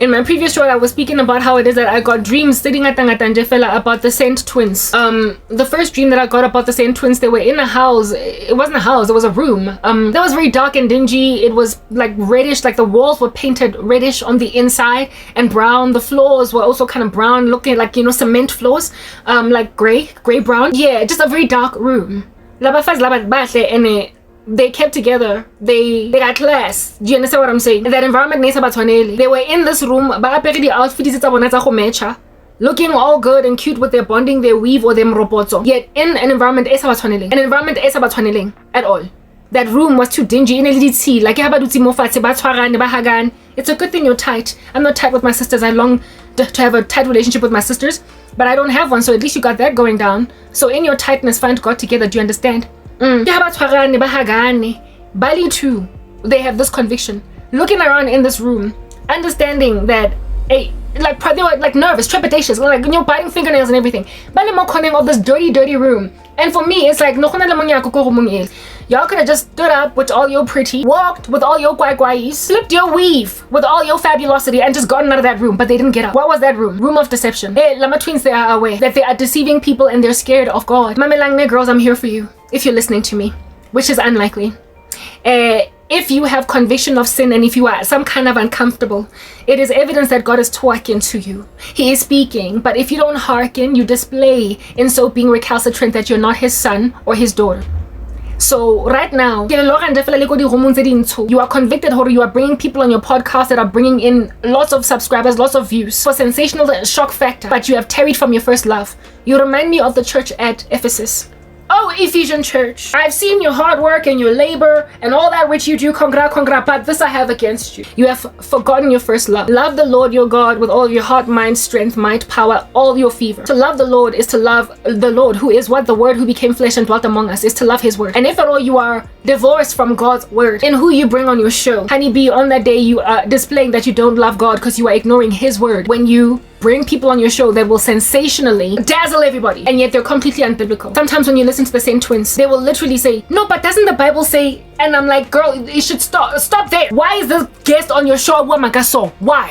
In my previous show, I was speaking about how it is that I got dreams sitting at Tangatanje about the Saint twins. The first dream that I got about the Saint twins, they were in a house. It wasn't a house, it was a room. That was very dark and dingy. It was like reddish, like the walls were painted reddish on the inside and brown. The floors were also kind of brown, looking like, you know, cement floors, like gray brown. Yeah, just a very dark room. They kept together. They got class. Do you understand what I'm saying? That environment, they were in this room, looking all good and cute with their bonding, their weave or their mropoto. Yet in an environment at all. That room was too dingy. It's a good thing you're tight. I'm not tight with my sisters. I long to have a tight relationship with my sisters, but I don't have one, so at least you got that going down. So in your tightness, find God together. Do you understand? Bali too, they have this conviction. Looking around in this room, understanding that they were like nervous, trepidatious, like, you know, biting fingernails and everything. Bali mo calling of this dirty room. And for me, it's like y'all could have just stood up with all your pretty, walked with all your guai, slipped your weave with all your fabulosity and just gotten out of that room, but they didn't get up. What was that room? Room of deception. Hey, Lama twins, they are aware that they are deceiving people and they're scared of God. Mamelangne girls, I'm here for you. If you're listening to me, which is unlikely. If you have conviction of sin and if you are some kind of uncomfortable, it is evidence that God is talking to you. He is speaking, but if you don't hearken, you display in so being recalcitrant that you're not his son or his daughter. So right now, you are convicted, or you are bringing people on your podcast that are bringing in lots of subscribers, lots of views for sensational shock factor, but you have tarried from your first love. You remind me of the church at Ephesus. Oh, Ephesian church, I've seen your hard work and your labor and all that which you do, congra, but this I have against you. You have forgotten your first love. Love the Lord your God with all your heart, mind, strength, might, power, all your fever. To love the Lord is to love the Lord, who is what? The Word who became flesh and dwelt among us, is to love his word. And if at all you are divorced from God's word in who you bring on your show, honeybee, on that day you are displaying that you don't love God because you are ignoring his word. When you bring people on your show that will sensationally dazzle everybody, and yet they're completely unbiblical. Sometimes when you listen to the same twins, they will literally say, no, but doesn't the Bible say? And I'm like, girl, you should stop there. Why is this guest on your show a woman? Why?